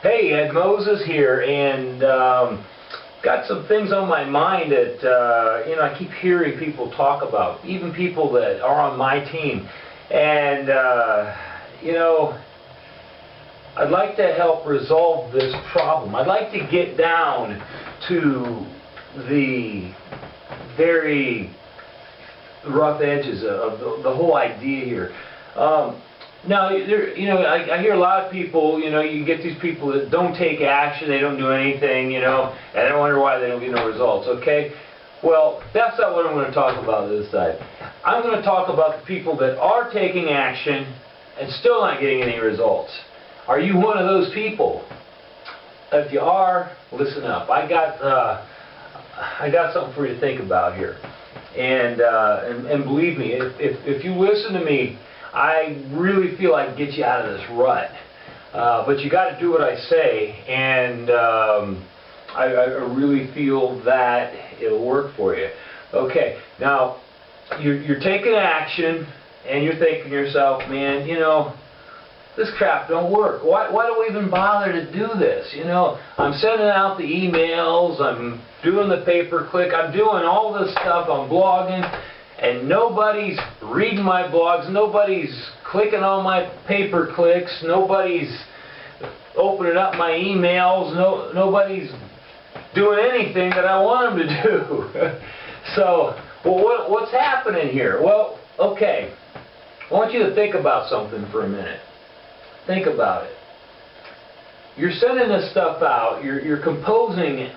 Hey, Ed Moses here, and got some things on my mind that I keep hearing people talk about, even people that are on my team, and I'd like to help resolve this problem. I'd like to get down to the very rough edges of the whole idea here. Now, I hear a lot of people, you get these people that don't take action, they don't do anything, and I wonder why they don't get no results, okay? Well, that's not what I'm going to talk about this time. I'm going to talk about the people that are taking action and still not getting any results. Are you one of those people? If you are, listen up. I got something for you to think about here. And believe me, if you listen to me, I really feel I can get you out of this rut. But you got to do what I say, and I really feel that it'll work for you. Okay, now you're taking action, and you're thinking to yourself, man, this crap don't work. Why do we even bother to do this? I'm sending out the emails, I'm doing the pay-per-click, I'm doing all this stuff, I'm blogging, and nobody's reading my blogs, nobody's clicking on my pay-per-clicks, nobody's opening up my emails, nobody's doing anything that I want them to do. So, well, what's happening here? Well, okay, I want you to think about something for a minute. Think about it. You're sending this stuff out, you're composing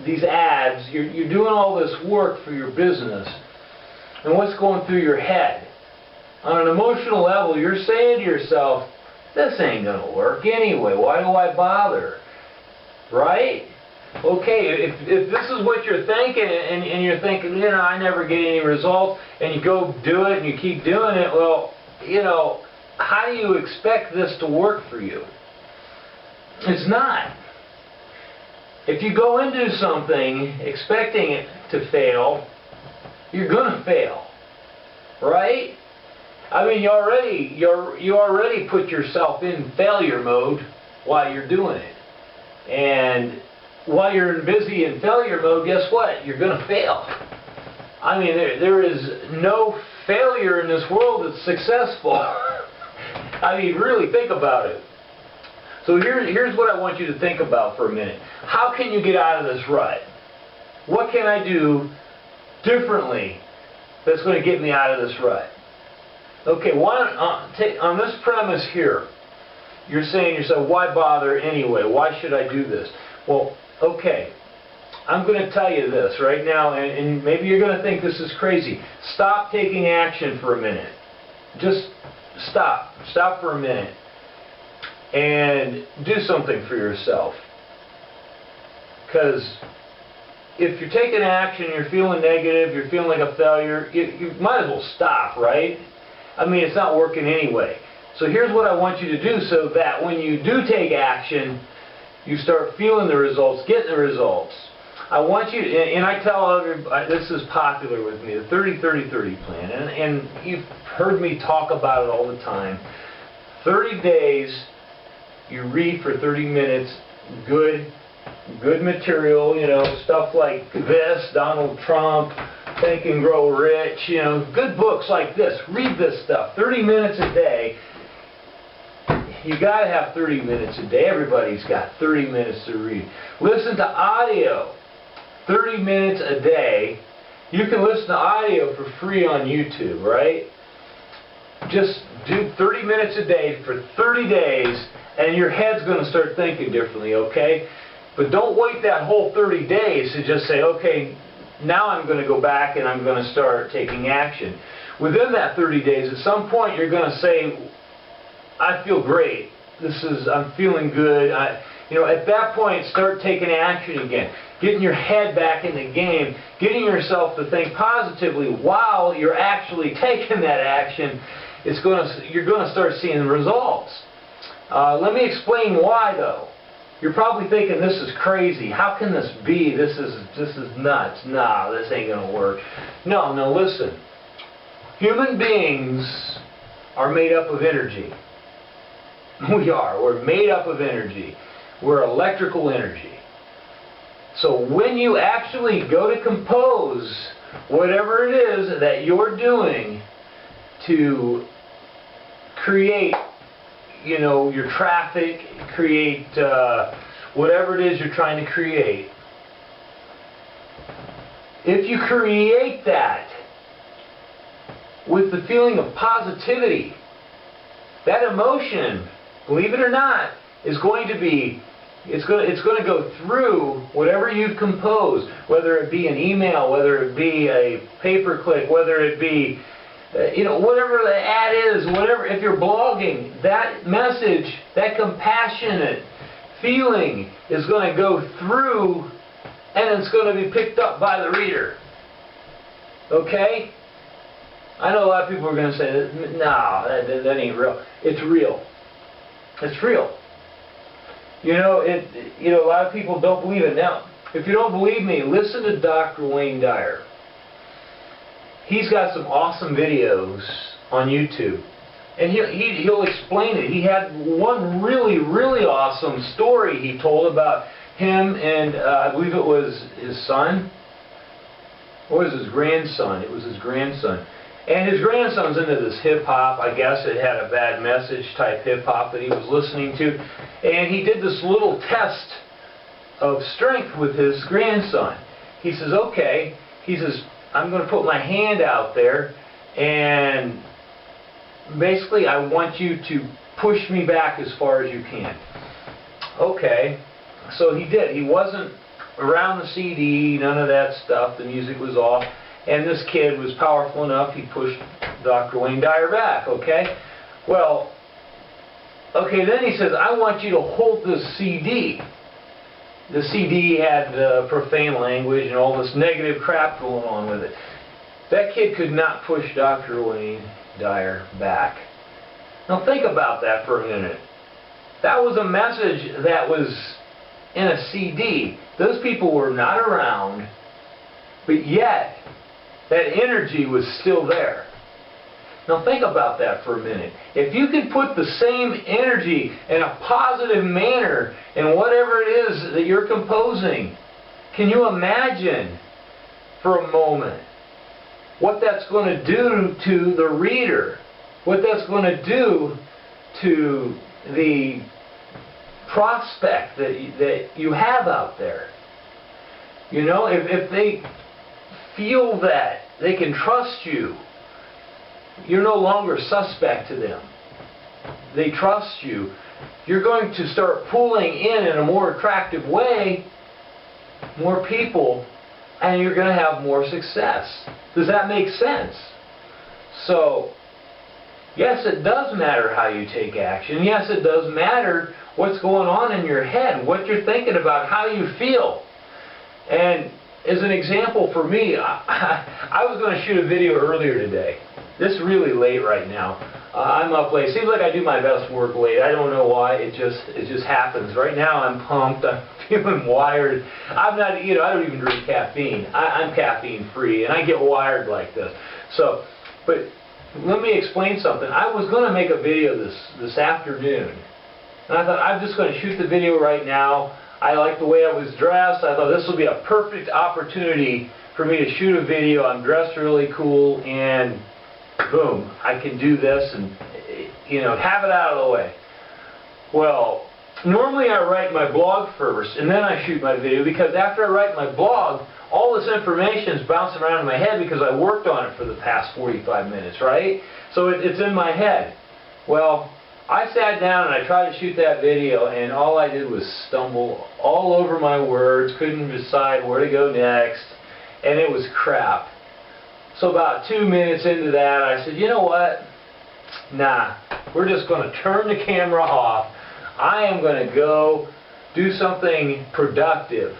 these ads, you're doing all this work for your business, and what's going through your head? On an emotional level, you're saying to yourself, this ain't going to work anyway, why do I bother? Right? Okay, if this is what you're thinking, and you're thinking, I never get any results, and you go do it, and you keep doing it, well, how do you expect this to work for you? It's not. If you go into something expecting it to fail, you're going to fail. Right? I mean, you already put yourself in failure mode while you're doing it. And while you're busy in failure mode, guess what? You're going to fail. I mean, there is no failure in this world that's successful. I mean, really think about it. So here's what I want you to think about for a minute. How can you get out of this rut? What can I do differently that's going to get me out of this rut? Okay, on this premise here, you're saying to yourself, why bother anyway? Why should I do this? Well, okay, I'm going to tell you this right now, and maybe you're going to think this is crazy. Stop taking action for a minute. Just stop. Stop for a minute. And do something for yourself. Because if you're taking action, you're feeling negative, you're feeling like a failure, you might as well stop, right? I mean, it's not working anyway. So here's what I want you to do so that when you do take action, you start feeling the results, getting the results. I want you to, and I tell everybody, this is popular with me, the 30-30-30 plan, and you've heard me talk about it all the time. 30 days, you read for 30 minutes, good material, stuff like this, Donald Trump, Think and Grow Rich, good books like this. Read this stuff, 30 minutes a day. You got to have 30 minutes a day. Everybody's got 30 minutes to read. Listen to audio, 30 minutes a day. You can listen to audio for free on YouTube, right? Just do 30 minutes a day for 30 days, and your head's going to start thinking differently, okay? But don't wait that whole 30 days to just say, okay, now I'm going to go back and I'm going to start taking action. Within that 30 days, at some point you're going to say, I feel great. I'm feeling good. At that point, start taking action again. Getting your head back in the game, getting yourself to think positively while you're actually taking that action, you're going to start seeing the results. Let me explain why, though. You're probably thinking, this is crazy. How can this be? This is nuts. Nah, this ain't going to work. No, listen. Human beings are made up of energy. We are. We're made up of energy. We're electrical energy. So when you actually go to compose whatever it is that you're doing to create, you know, your traffic, create whatever it is you're trying to create, if you create that with the feeling of positivity, that emotion, believe it or not, is going to be, it's going to go through whatever you've composed, whether it be an email, whether it be a pay-per-click, whether it be, you know, whatever the ad is, whatever, if you're blogging, that message, that compassionate feeling is going to go through, and it's going to be picked up by the reader. Okay? I know a lot of people are going to say, no, that ain't real. It's real. It's real. You know, a lot of people don't believe it. Now, if you don't believe me, listen to Dr. Wayne Dyer. He's got some awesome videos on YouTube. And he'll explain it. He had one really, really awesome story he told about him and I believe it was his son. Or was his grandson? It was his grandson. And his grandson's into this hip-hop. I guess it had a bad message type hip-hop that he was listening to. And he did this little test of strength with his grandson. He says, okay, he says, I'm going to put my hand out there and basically I want you to push me back as far as you can. Okay, so he did. He wasn't around the CD, none of that stuff. The music was off. And this kid was powerful enough, he pushed Dr. Wayne Dyer back, okay? Well, okay, then he says, I want you to hold this CD. The CD had profane language and all this negative crap going on with it. That kid could not push Dr. Wayne Dyer back. Now think about that for a minute. That was a message that was in a CD. Those people were not around, but yet that energy was still there. Now think about that for a minute. If you could put the same energy in a positive manner in whatever it is that you're composing, can you imagine for a moment what that's going to do to the reader? What that's going to do to the prospect that you have out there? You know, if they feel that they can trust you, you're no longer suspect to them. They trust you. You're going to start pulling in a more attractive way more people, and you're going to have more success. Does that make sense? So, yes, it does matter how you take action. Yes, it does matter what's going on in your head, what you're thinking about, how you feel. And as an example for me, I was going to shoot a video earlier today. This is really late right now. I'm up late. Seems like I do my best work late. I don't know why. It just happens. Right now I'm pumped. I'm feeling wired. I'm not, you know, I don't even drink caffeine. I'm caffeine free, and I get wired like this. So, but let me explain something. I was going to make a video this afternoon, and I thought I'm just going to shoot the video right now. I like the way I was dressed. I thought this will be a perfect opportunity for me to shoot a video. I'm dressed really cool, and boom, I can do this and, you know, have it out of the way. Well, normally I write my blog first, and then I shoot my video, because after I write my blog, all this information is bouncing around in my head because I worked on it for the past 45 minutes, right? So it's in my head. Well, I sat down and I tried to shoot that video, and all I did was stumble all over my words, couldn't decide where to go next, and it was crap. So about 2 minutes into that, I said, you know what? Nah, we're just going to turn the camera off. I am going to go do something productive,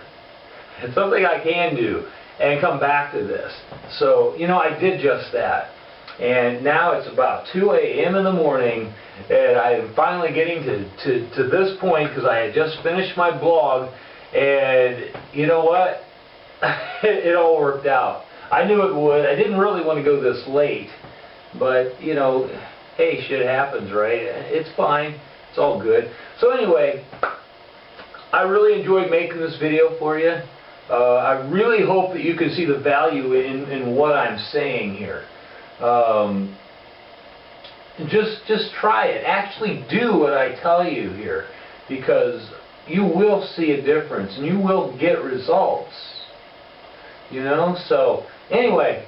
and something I can do, and come back to this. So, you know, I did just that. And now it's about 2 a.m. in the morning, and I'm finally getting to this point because I had just finished my blog, and you know what? It all worked out. I knew it would. I didn't really want to go this late, but, you know, hey, shit happens, right? It's fine. It's all good. So anyway, I really enjoyed making this video for you. I really hope that you can see the value in what I'm saying here. Just try it. Actually do what I tell you here, because you will see a difference and you will get results. You know? So anyway,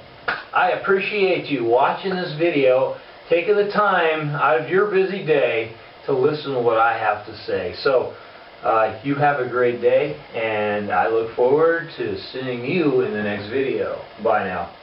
I appreciate you watching this video, taking the time out of your busy day to listen to what I have to say. So you have a great day, and I look forward to seeing you in the next video. Bye now.